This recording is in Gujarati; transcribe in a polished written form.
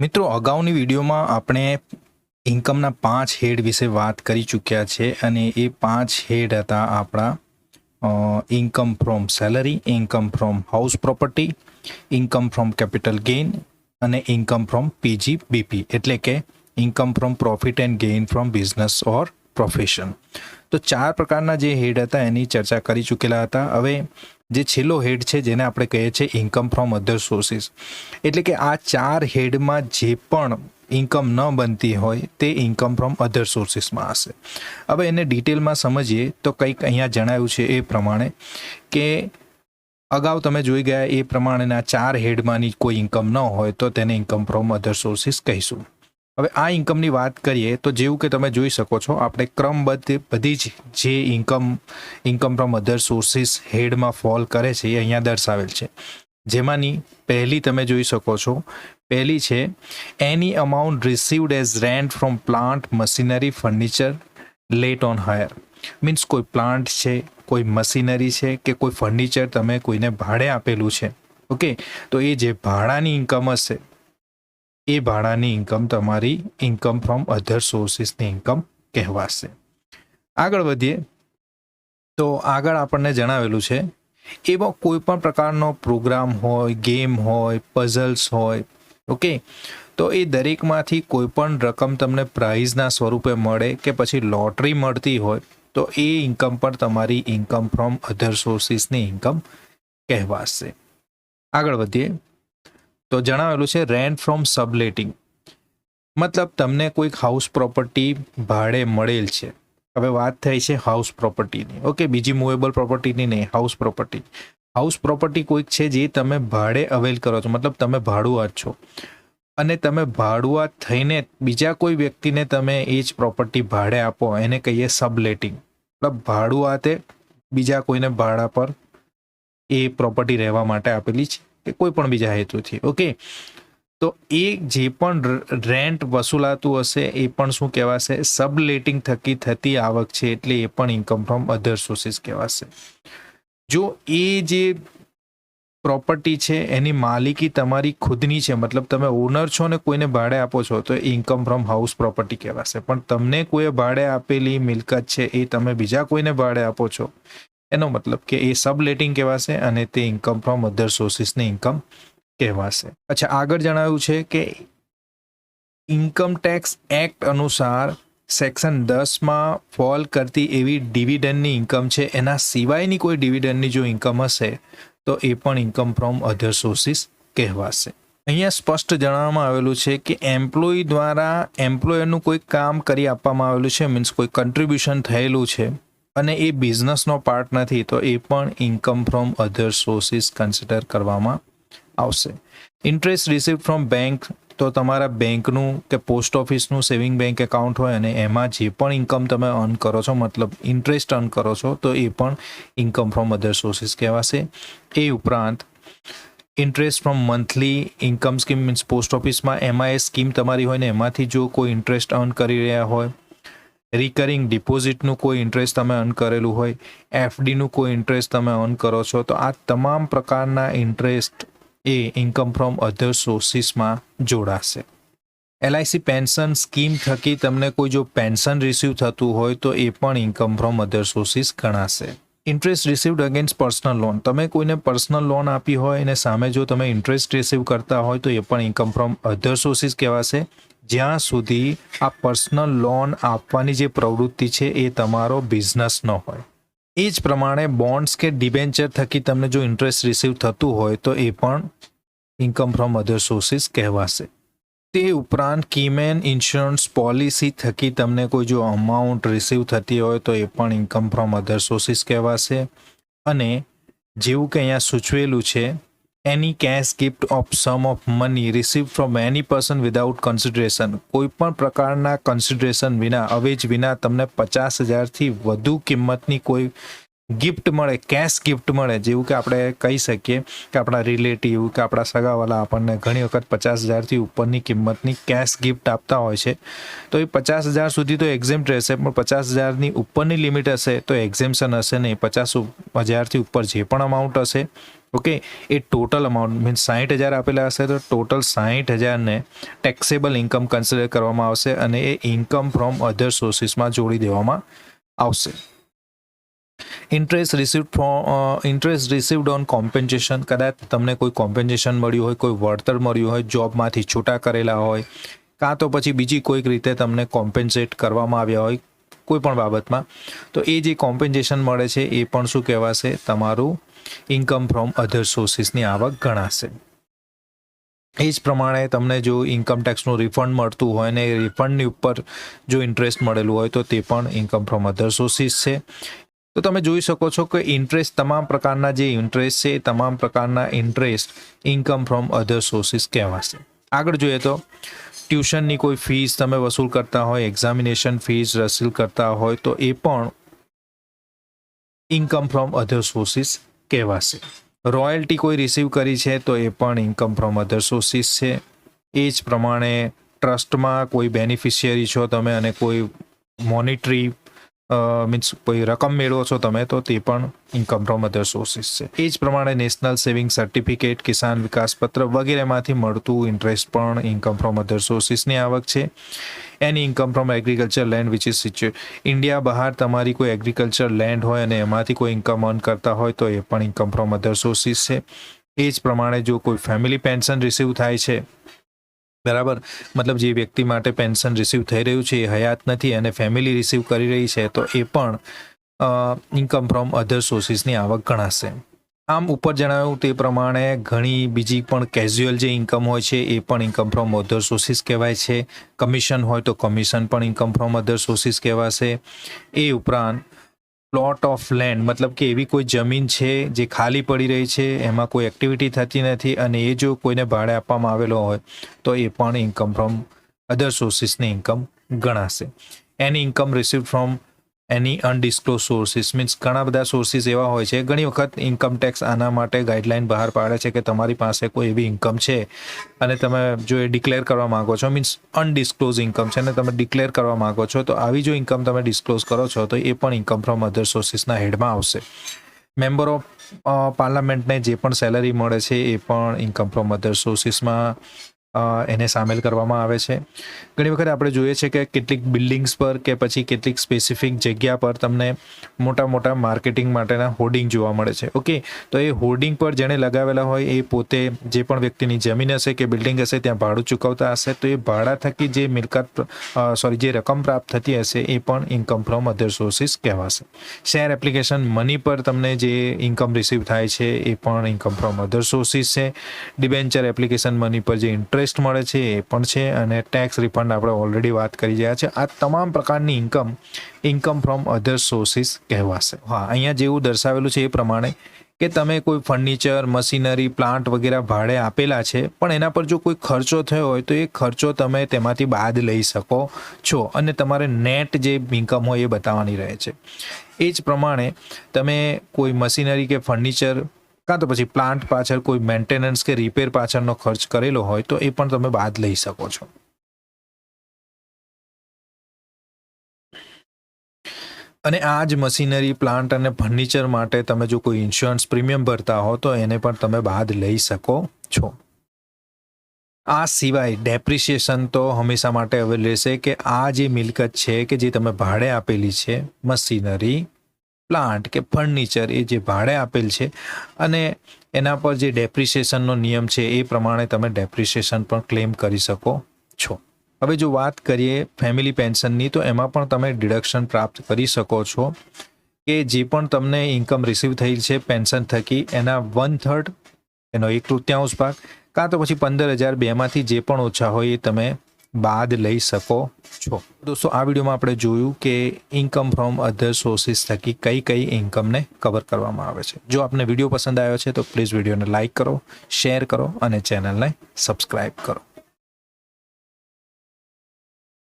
મિત્રો અગાઉની વિડીયોમાં આપણે ઇન્કમના 5 હેડ વિશે વાત કરી ચૂક્યા છે અને એ 5 હેડ હતા આપણા income from salary, income from house property, income from capital gain અને ઇન્કમ ફ્રોમ પીજીબીપી એટલે કે income from profit and gain from business or profession. તો 4 પ્રકારના જે હેડ હતા એની ચર્ચા કરી ચૂકેલા હતા. હવે જે છેલ્લો હેડ છે જેને આપણે કહીએ છીએ ઇન્કમ ફ્રોમ અધર સોર્સિસ, એટલે કે આ 4 હેડમાં જે પણ ઇન્કમ ન બનતી હોય તે ઇન્કમ ફ્રોમ અધર સોર્સિસમાં હશે. હવે એને ડિટેલમાં સમજીએ તો કંઈક અહીંયા જણાવ્યું છે એ પ્રમાણે કે અગાઉ તમે જોઈ ગયા એ પ્રમાણેના 4 હેડમાંની કોઈ ઇન્કમ ન હોય તો તેને ઇન્કમ ફ્રોમ અધર સોર્સિસ કહીશું. હવે આ ઇન્કમની વાત કરીએ તો જેવું કે તમે જોઈ શકો છો આપણે ક્રમબદ્ધ બધી જ જે ઇન્કમ ફ્રોમ અધર સોર્સિસ હેડમાં ફોલ કરે છે એ અહીંયા દર્શાવેલ છે. જેમાંની પહેલી તમે જોઈ શકો છો, પહેલી છે એની amount received as rent from plant, machinery, furniture let on hire. Means કોઈ પ્લાન્ટ છે, કોઈ મશીનરી છે કે કોઈ ફર્નિચર તમે કોઈને ભાડે આપેલું છે. ઓકે, તો એ જે ભાડાની ઇન્કમ હશે એ ભાડાની ઇન્કમ તમારી ઇન્કમ ફ્રોમ અધર સોર્સિસની ઇન્કમ કહેવાશે. આગળ વધીએ તો આગળ આપણને જણાવેલું છે એવો કોઈ પણ પ્રકારનો પ્રોગ્રામ હોય, ગેમ હોય, પઝલ્સ હોય, ઓકે, તો એ દરેકમાંથી કોઈ પણ રકમ તમને પ્રાઇઝના સ્વરૂપે મળે કે પછી લોટરી મળતી હોય તો એ ઇન્કમ પર તમારી ઇન્કમ ફ્રોમ અધર સોર્સિસની ઇન્કમ કહેવાશે. આગળ વધીએ તો જણાવેલું છે રેન્ટ ફ્રોમ સબલેટિંગ, મતલબ તમને કોઈક હાઉસ પ્રોપર્ટી ભાડે મળેલ છે. હવે વાત થઈ છે હાઉસ પ્રોપર્ટીની, ઓકે, બીજી મૂવેબલ પ્રોપર્ટીની નહીં, હાઉસ પ્રોપર્ટી. હાઉસ પ્રોપર્ટી કોઈક છે જે તમે ભાડે અવેલ કરો છો, મતલબ તમે ભાડુઆત છો અને તમે ભાડુઆત થઈને બીજા કોઈ વ્યક્તિને તમે એ જ પ્રોપર્ટી ભાડે આપો, એને કહીએ સબલેટિંગ. મતલબ ભાડુઆતે બીજા કોઈને ભાડા પર એ પ્રોપર્ટી રહેવા માટે આપેલી છે કે કોઈ પણ બીજા હેતુથી. ઓકે, તો એ જે પણ રેન્ટ વસૂલાતું હશે એ પણ શું કહેવાશે? સબલેટિંગ થકી થતી આવક છે, એટલે એ પણ ઇન્કમ ફ્રોમ અધર સોર્સિસ કહેવાશે. જો એ જે પ્રોપર્ટી છે એની માલિકી તમારી ખુદની છે, મતલબ તમે ઓનર છો ને કોઈને ભાડે આપો છો, તો એ ઇન્કમ ફ્રોમ હાઉસ પ્રોપર્ટી કહેવાશે. પણ તમને કોઈ ભાડે આપેલી મિલકત છે એ તમે બીજા કોઈને ભાડે આપો છો, એનો મતલબ કે એ સબલેટિંગ કહેવાશે અને તે ઇન્કમ ફ્રોમ અધર સોર્સિસની ઇન્કમ કહેવાશે. અચ્છા, આગળ જણાવ્યું છે કે ઇન્કમ ટેક્સ એક્ટ અનુસાર સેક્શન 10માં ફોલ કરતી એવી ડિવિડન્ડની ઇન્કમ છે, એના સિવાયની કોઈ ડિવિડન્ડની જો ઇન્કમ હશે તો એ પણ ઇન્કમ ફ્રોમ અધર સોર્સિસ કહેવાશે. અહીંયા સ્પષ્ટ જણાવવામાં આવેલું છે કે એમ્પ્લોયી દ્વારા એમ્પ્લોયરનું કોઈ કામ કરી આપવામાં આવેલું છે, મીન્સ કોઈ કન્ટ્રીબ્યુશન થયેલું છે અને એ બિઝનેસનો પાર્ટ નથી, તો એ પણ income from other sources consider કરવામાં આવશે. ઇન્ટરેસ્ટ રિસીવ્ડ ફ્રોમ બેંક, તો તમારા બેંકનું કે પોસ્ટ ઓફિસનું સેવિંગ બેંક એકાઉન્ટ હોય અને એમાં જે પણ ઇન્કમ તમે અર્ન કરો છો, મતલબ ઇન્ટરેસ્ટ અર્ન કરો છો, તો એ પણ ઇન્કમ ફ્રોમ અધર સોર્સિસ કહેવાશે. એ ઉપરાંત interest from monthly income scheme, means post ઓફિસમાં એમાં એ સ્કીમ તમારી હોય ને એમાંથી જો કોઈ ઇન્ટરેસ્ટ અર્ન કરી રહ્યા હોય, રિકરિંગ ડિપોઝિટનું કોઈ ઇન્ટરેસ્ટ તમે અર્ન કરેલું હોય, એફડીનું કોઈ ઇન્ટરેસ્ટ તમે અર્ન કરો છો, તો આ તમામ પ્રકારના ઇન્ટરેસ્ટ એ ઇન્કમ ફ્રોમ અધર સોર્સિસમાં જોડાશે. એલઆઈસી પેન્શન સ્કીમ થકી તમને કોઈ જો પેન્શન રિસીવ થતું હોય તો એ પણ ઇન્કમ ફ્રોમ અધર સોર્સિસ ગણાશે. Interest received against personal loan, તમે કોઈને પર્સનલ લોન આપી હોય અને સામે જો તમે ઇન્ટરેસ્ટ રિસીવ કરતા હોય તો એ પણ ઇન્કમ ફ્રોમ અધર સોર્સિસ કહેવાશે, જ્યાં સુધી આ પર્સનલ લોન આપવાની જે પ્રવૃત્તિ છે એ તમારો બિઝનેસ ન હોય. એ જ પ્રમાણે બોન્ડ્સ કે ડિબેન્ચર થકી તમને જો ઇન્ટરેસ્ટ રિસીવ થતું હોય તો એ પણ ઇન્કમ ફ્રોમ અધર સોર્સિસ કહેવાશે. તે ઉપરાંત કીમેન ઇન્સ્યોરન્સ પોલિસી થકી તમને કોઈ જો અમાઉન્ટ રિસીવ થતી હોય તો એ પણ ઇન્કમ ફ્રોમ અધર સોર્સિસ કહેવાશે. અને જેવું કે અહીંયા સૂચવેલું છે, any cash gift of sum of money receive from any person without consideration, કોઈ પણ પ્રકારના કન્સિડરેશન વિના, અવેજ વિના તમને 50,000થી વધુ કિંમતની કોઈ ગિફ્ટ મળે, કેશ ગિફ્ટ મળે, જેવું કે આપણે કહી શકીએ કે આપણા રિલેટિવ કે આપણા સગાવાલા આપણને ઘણી વખત 50,000થી ઉપરની કિંમતની કેશ ગિફ્ટ આપતા હોય છે, તો એ 50,000 સુધી તો એક્ઝેમ્પ્ટ રહેશે, પણ 50,000ની ઉપરની લિમિટ હશે તો એક્ઝેમ્પશન હશે નહીં. 50,000થી ઉપર જે પણ અમાઉન્ટ હશે ઓકે, એ ટોટલ અમાઉન્ટ મીન્સ 60,000 આપેલા હશે તો ટોટલ 60,000ને ટેક્સેબલ ઇન્કમ કન્સિડર કરવામાં આવશે અને એ ઇન્કમ ફ્રોમ અધર સોર્સિસમાં જોડી દેવામાં આવશે. ઇન્ટરેસ્ટ રિસીવ્ડ ઓન કોમ્પેન્સેશન, કદાચ તમને કોઈ કોમ્પેન્સેશન મળ્યું હોય, કોઈ વળતર મળ્યું હોય, જોબમાંથી છૂટા કરેલા હોય, કાં તો પછી બીજી કોઈક રીતે તમને કોમ્પેન્સેટ કરવામાં આવ્યા હોય કોઈ પણ બાબતમાં, તો એ જે કોમ્પેન્સેશન મળે છે એ પણ શું કહેવાશે? તમારું ઇન્કમ ફ્રોમ અધર સોર્સિસની આવક ગણાશે. એ જ પ્રમાણે તમને જો ઇન્કમ ટેક્સનું રિફંડ મળતું હોય ને એ રિફંડની ઉપર જો ઇન્ટરેસ્ટ મળેલું હોય તો તે પણ ઇન્કમ ફ્રોમ અધર સોર્સિસ છે. તો તમે જોઈ શકો છો કે ઇન્ટરેસ્ટ, તમામ પ્રકારના જે ઇન્ટરેસ્ટ છે, તમામ પ્રકારના interest income from other sources કહેવાશે. આગળ જોઈએ તો ટ્યુશનની કોઈ ફીસ તમે વસૂલ કરતા હોય, એક્ઝામિનેશન ફીસ વસૂલ કરતા હોય તો એ પણ ઇન્કમ ફ્રોમ અધર સોર્સિસ કહેવાશે. રોયલ્ટી કોઈ રિસીવ કરી છે તો એ પણ ઇન્કમ ફ્રોમ અધર સોર્સિસ છે. એ જ પ્રમાણે ટ્રસ્ટમાં કોઈ બેનિફિશિયરી છો તમે અને કોઈ મોનિટરી મીન્સ કોઈ રકમ મેળવો છો તમે તો તે પણ ઇન્કમ ફ્રોમ અધર સોર્સિસ છે. એ જ પ્રમાણે નેશનલ સેવિંગ સર્ટિફિકેટ, કિસાન વિકાસ પત્ર વગેરેમાંથી મળતું ઇન્ટરેસ્ટ પણ ઇન્કમ ફ્રોમ અધર સોર્સિસની આવક છે. Any income from agriculture land which is situate, India બહાર તમારી કોઈ એગ્રીકલ્ચર લેન્ડ હોય અને એમાંથી કોઈ ઇન્કમ અર્ન કરતા હોય તો એ પણ ઇન્કમ ફ્રોમ અધર સોર્સિસ છે. એ જ પ્રમાણે જો કોઈ ફેમિલી પેન્શન રિસીવ થાય છે, બરાબર, મતલબ જે વ્યક્તિ માટે પેન્શન રિસીવ થઈ રહ્યું છે એ હયાત નથી અને ફેમિલી રિસીવ કરી રહી છે તો એ પણ ઇન્કમ ફ્રોમ અધર સોર્સિસની આવક ગણાશે. આમ ઉપર જણાવ્યું તે પ્રમાણે ઘણી બીજી પણ કેઝ્યુઅલ જે ઇન્કમ હોય છે એ પણ ઇન્કમ ફ્રોમ અધર સોર્સિસ કહેવાય છે. કમિશન હોય તો કમિશન પણ ઇન્કમ ફ્રોમ અધર સોર્સિસ કહેવાશે. એ ઉપરાંત પ્લોટ ઓફ લેન્ડ, મતલબ કે એવી કોઈ જમીન છે જે ખાલી પડી રહી છે, એમાં કોઈ એક્ટિવિટી થતી નથી અને એ જો કોઈને ભાડે આપવામાં આવેલો હોય તો એ પણ ઇન્કમ ફ્રોમ અધર સોર્સિસની ઇન્કમ ગણાશે. Any income receive from any undisclose sources, means ઘણા બધા સોર્સિસ એવા હોય છે. ઘણી વખત ઇન્કમ ટેક્સ આના માટે ગાઈડલાઇન બહાર પાડે છે કે તમારી પાસે કોઈ એવી ઇન્કમ છે અને તમે જો એ ડિક્લેર કરવા માંગો છો, મીન્સ અનડિસ્ક્લોઝ ઇન્કમ છે અને તમે ડિક્લેર કરવા માંગો છો, તો આવી જો ઇન્કમ તમે ડિસ્ક્લોઝ કરો છો તો એ પણ ઇન્કમ ફ્રોમ અધર સોર્સિસના હેડમાં આવશે. મેમ્બર ઓફ પાર્લામેન્ટને જે પણ સેલરી મળે છે એ પણ ઇન્કમ ફ્રોમ અધર સોર્સિસમાં એને સામેલ કરવામાં આવે છે. ઘણી વખત આપણે જોઈએ છે કે કેટલીક બિલ્ડિંગ્સ પર કે પછી કેટલીક સ્પેસિફિક જગ્યા પર તમને મોટા મોટા માર્કેટિંગ માટેના હોર્ડિંગ જોવા મળે છે. ઓકે, તો એ હોર્ડિંગ પર જેણે લગાવેલા હોય એ પોતે જે પણ વ્યક્તિની જમીન હશે કે બિલ્ડિંગ હશે ત્યાં ભાડું ચૂકવતા હશે તો એ ભાડા થકી જે જે રકમ પ્રાપ્ત થતી હશે એ પણ ઇન્કમ ફ્રોમ અધર સોર્સિસ કહેવાશે. શેર એપ્લિકેશન મની પર તમને જે ઇન્કમ રિસીવ થાય છે એ પણ ઇન્કમ ફ્રોમ અધર સોર્સિસ છે. ડિબેન્ચર એપ્લિકેશન મની પર જે ઇન્ટરેસ્ટ મળે છે એ પણ છે અને ટેક્સ રિફંડ આપણે ઓલરેડી વાત કરી રહ્યા છે. આ તમામ પ્રકારની ઇન્કમ ફ્રોમ અધર સોર્સિસ કહેવાશે. હા, અહીંયા જેવું દર્શાવેલું છે એ પ્રમાણે કે તમે કોઈ ફર્નિચર, મશીનરી, પ્લાન્ટ વગેરે ભાડે આપેલા છે પણ એના પર જો કોઈ ખર્ચો થયો હોય તો એ ખર્ચો તમે તેમાંથી બાદ લઈ શકો છો અને તમારે નેટ જે ઇન્કમ હોય એ બતાવવાની રહે છે. એ જ પ્રમાણે તમે કોઈ મશીનરી કે ફર્નિચર કાં તો પછી પ્લાન્ટ પાછળ કોઈ મેન્ટેનન્સ કે રિપેર પાછળનો ખર્ચ કરેલો હોય તો એ પણ તમે બાદ લઈ શકો છો. અને આ જ મશીનરી, પ્લાન્ટ અને ફર્નિચર માટે તમે જો કોઈ ઇન્સ્યોરન્સ પ્રીમિયમ ભરતા હો તો એને પણ તમે બાદ લઈ શકો છો. આ સિવાય ડેપ્રિસિએશન તો હંમેશા માટે હવે રહેશે કે આ જે મિલકત છે કે જે તમે ભાડે આપેલી છે, મશીનરી, પ્લાન્ટ કે ફર્નિચર, એ જે ભાડે આપેલ છે અને એના પર જે ડેપ્રિસિએશનનો નિયમ છે એ પ્રમાણે તમે ડેપ્રિસિએશન પણ ક્લેમ કરી શકો છો. હવે જો વાત કરીએ ફેમિલી પેન્શનની તો એમાં પણ તમે ડિડક્શન પ્રાપ્ત કરી શકો છો કે જે પણ તમને ઇન્કમ રિસીવ થઈ છે પેન્શન થકી એના 1/3, એનો 1/3 ભાગ કાં તો પછી 15,002 માંથી જે પણ ઓછા હોય એ તમે બાદ લઈ શકો છો. દોસ્તો, આ વિડીયોમાં આપણે જોયું કે ઇન્કમ ફ્રોમ અધર સોર્સિસ થકી કઈ કઈ ઇન્કમને કવર કરવામાં આવે છે. જો આપને વિડીયો પસંદ આવ્યો છે તો પ્લીઝ વિડીયોને લાઇક કરો, શેર કરો અને ચેનલને સબસ્ક્રાઇબ કરો.